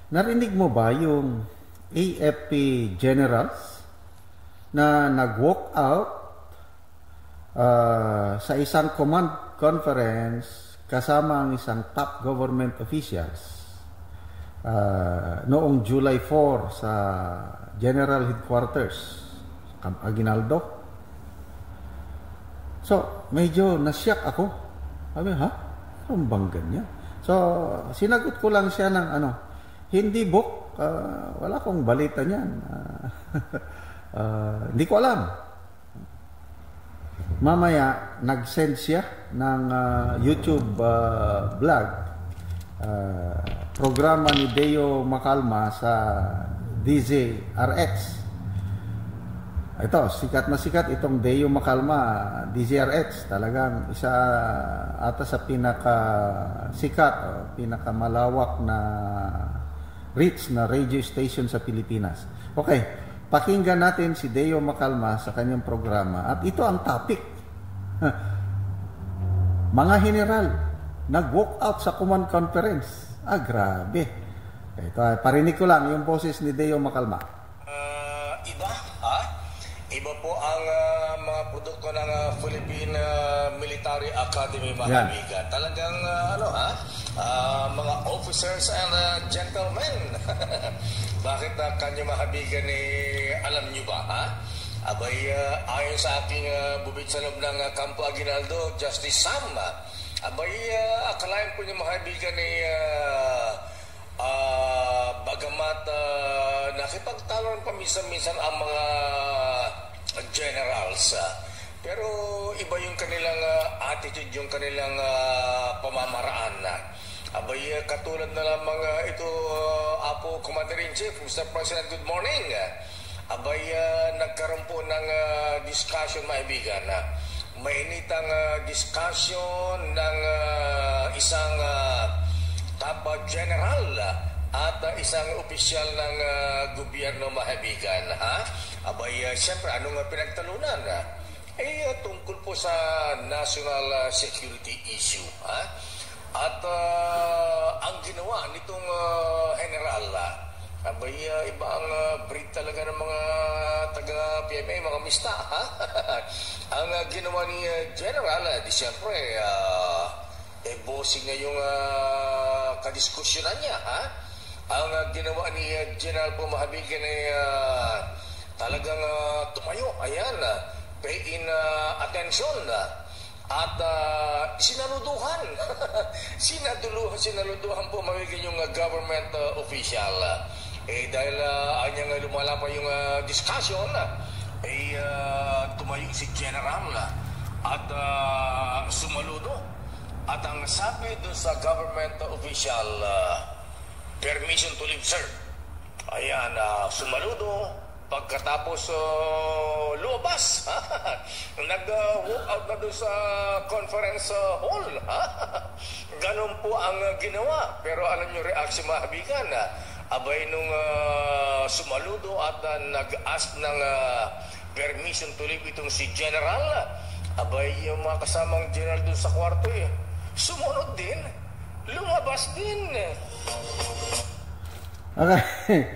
Narinig mo ba yung AFP generals na nag-walk out sa isang command conference kasama ang isang top government officials noong July 4 sa General Headquarters Camp Aguinaldo? So, medyo nasyak ako. Sabi, ha? Anong bang ganyan? So, sinagot ko lang siya ng hindi book, wala akong balita niyan. Hindi ko alam. Mamaya, nag-send siya ng YouTube vlog, programa ni Deo Macalma sa DZRX. Ito, sikat na sikat itong Deo Macalma, DZRX. Talagang isa ata sa pinaka-sikat, pinaka-malawak na reach na radio station sa Pilipinas. Okay, pakinggan natin si Deo Macalma sa kanyang programa. At ito ang topic. Mga general, nag-walk out sa command conference. Grabe. Ito, parinig ko lang yung boses ni Deo Macalma. Iba, ha? Iba po ang mga produkto ng Philippine Military Academy, mga kaibigan. Talagang, mga officers and gentlemen. Bakit kanyo mga kaibigan alam nyo ba, ha? Abay, ayon sa aking bubid sa loob ng Campo Aguinaldo, Justice Sam, abay, akalain po niyo mga kaibigan bagamat nakipagtalo paminsan-minsan ang mga generals, pero iba yung kanilang attitude, yung kanilang pamamaraan. Abay, katulad na lamang ito, Apo Commander-in-Chief, Mr. President, good morning. Abay, nagkaroon po ng discussion, maibigan. Mainitang discussion ng isang top general at isang opisyal ng gobyerno, maibigan. Abay, siyempre, anong pinagtalunan? Tungkol po sa national security issue. At ang ginawa nitong general, abay, iba ang breed talaga ng mga taga-PMA, mga mista. Ang ginawa ni General, di siyempre, bossing na yung kadiskusyonan niya. Ang ginawa ni General po, mahabigan talagang tumayo, ayan, pay in attention, at sinaluduhan. Sinaluduhan po mabigan yung government official. Dahil anyang lumala pa yung discussion, tumayo si General at sumaludo. At ang sabi doon sa government official, permission to leave, sir. Ayan, sumaludo. Pagkatapos lumabas, nag-walk out na doon sa conference hall. Ganon po ang ginawa. Pero alam nyo, reaction mga kabigan, abay nung sumaludo at nag-ask ng permission to leave itong si General, abay yung mga kasamang general doon sa kwarto sumunod din, lumabas din. Okay.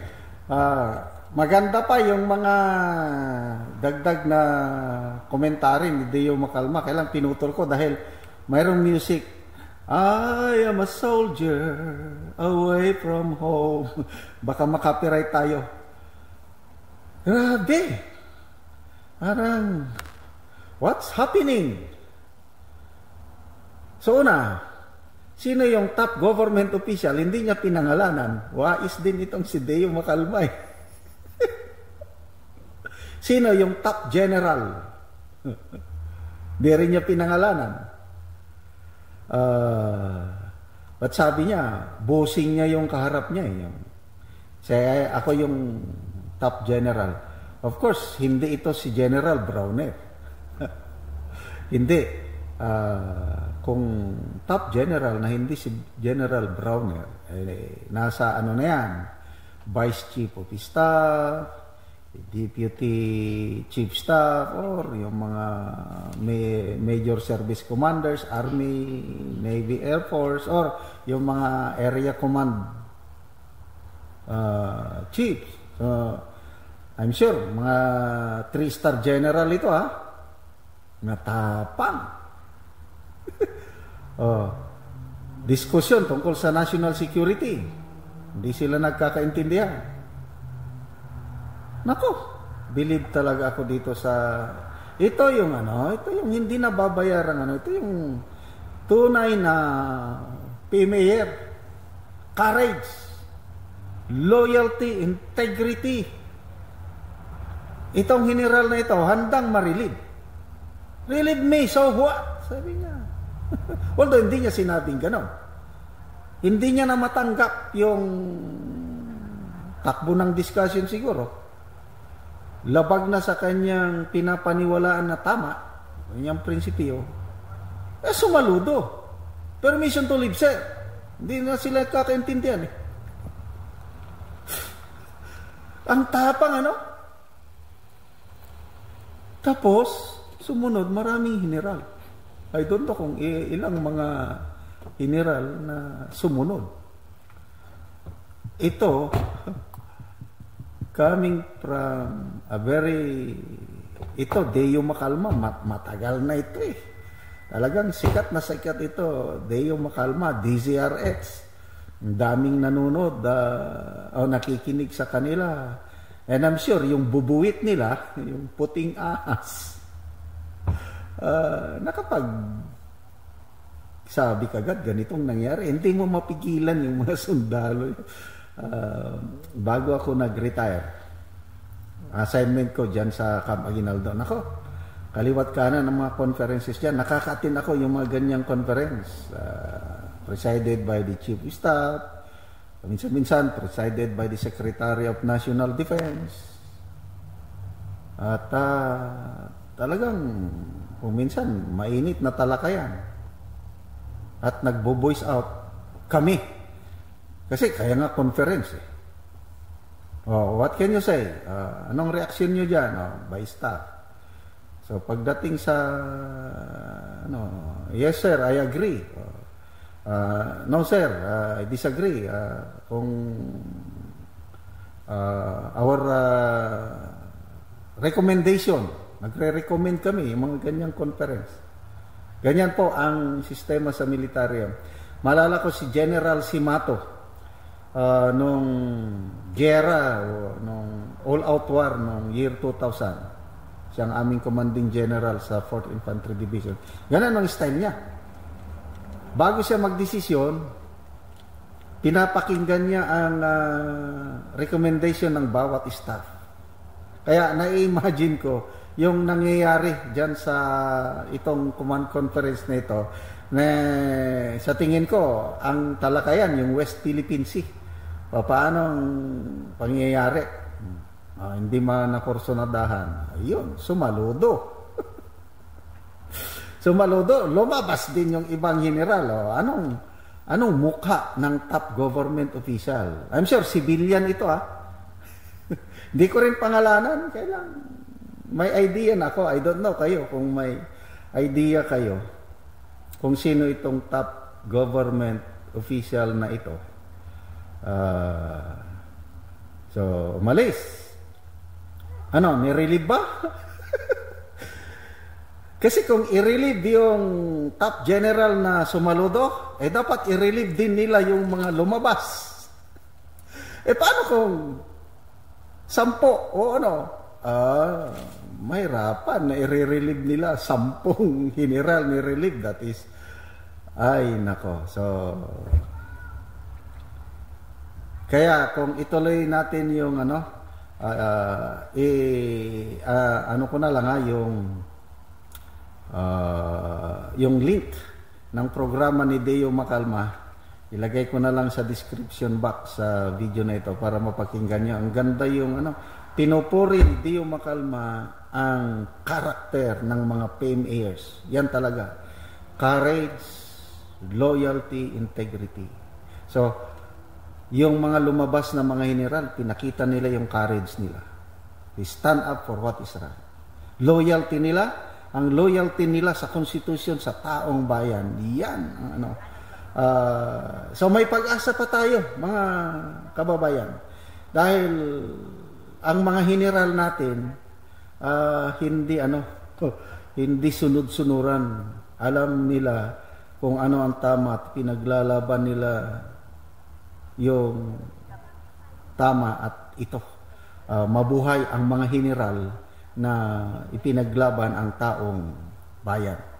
Maganda pa yung mga dagdag na komentary ni Deo Macalma. Kailang pinutol ko dahil mayroong music. I am a soldier away from home. Baka makapiright tayo. Grabe. Parang, what's happening? So una, sino yung top government official? Hindi niya pinangalanan. Wais din itong si Deo Macalma. Sino yung top general? Di rin niya pinangalanan. But sabi niya, bossing niya yung kaharap niya. Ako yung top general. Of course, hindi ito si General Browner. Hindi. Kung top general na hindi si General Browner, nasa ano na yan, Vice Chief of Staff, Deputy Chief Staff, or yung mga Major Service Commanders, Army, Navy, Air Force, or yung mga Area Command chiefs. I'm sure, mga 3-star general ito natapang. Diskusyon tungkol sa national security. Hindi sila nagkakaintindihan. Nako, believe talaga ako dito sa ito yung hindi nababayaran ito yung tunay na PMAyer. Courage, loyalty, integrity. Itong general na ito handang ma-relieve. Relieve me, so what? Sabi niya. Although hindi niya sinabing gano'n. Hindi niya na matanggap yung takbo ng discussion siguro. Labag na sa kanyang pinapaniwalaan na tama, kanyang prinsipyo, sumaludo. Permission to leave, sir. Hindi na sila kakaintindihan Ang tapang Tapos, sumunod maraming general. I don't know kung ilang mga general na sumunod. Ito, coming from a very, Deo Macalma, matagal na ito Talagang sikat na sikat ito, Deo Macalma, DZRH. Ang daming nanonood o nakikinig sa kanila. And I'm sure yung bubuwit nila, yung puting ahas, sabi kagad ganitong nangyari. Hindi mo mapigilan yung mga sundalo. Bago ako nag-retire, assignment ko dyan sa Camp Aguinaldo. Nako, kaliwat kanan ng mga conferences dyan. Nakaka-attend ako yung mga ganyang conference. Presided by the Chief of Staff, minsan-minsan presided by the Secretary of National Defense. At talagang kung minsan mainit na talakayan. At nagbo-voice out kami. Kasi kaya nga conference what can you say? Anong reaction nyo dyan? By staff. So pagdating sa yes sir, I agree. No sir, I disagree. Kung our recommendation, nagre-recommend kami yung mga ganyang conference. Ganyan po ang sistema sa militaryo. Malala ko si General Simato nung gera, nung all-out war nung year 2000. Siyang aming commanding general sa 4th Infantry Division. Ganyan ang style niya. Bago siya magdesisyon, pinapakinggan niya ang recommendation ng bawat staff. Kaya na-imagine ko yung nangyayari dyan sa itong command conference na ito, na sa tingin ko, ang talakayan, yung West Philippine Sea. Paano ang pangyayari? Hindi manakorsonadahan. Ayun, sumaludo. Sumaludo, lumabas din yung ibang general. Anong mukha ng top government official? I'm sure, civilian ito Hindi ko rin pangalanan. Kailang may idea na ako. I don't know kayo kung may idea kayo kung sino itong top government official na ito. So, umalis. Nirelieve ba? Kasi kung i-relieve yung top general na sumaludo, dapat i-relieve din nila yung mga lumabas. Paano kung 10 mahirapan na i-relieve nila 10 general ni-relieve. That is, ay nako. So, kaya kung ituloy natin yung ko na lang yung link ng programa ni Deo Macalma, ilagay ko na lang sa description box sa video na ito para mapakinggan nyo. Ang ganda yung pinupuri ni Deo Macalma ang karakter ng mga PMAers. Yan talaga. Courage, loyalty, integrity. So, yung mga lumabas na mga general, pinakita nila yung courage nila. They stand up for what is right. Loyalty nila, ang loyalty nila sa Constitution, sa taong bayan. Yan ang so may pag-asa pa tayo, mga kababayan. Dahil ang mga general natin hindi hindi sunod-sunuran. Alam nila kung ano ang tama at pinaglalaban nila yung tama at ito. Mabuhay ang mga general na ipinaglaban ang taong bayan.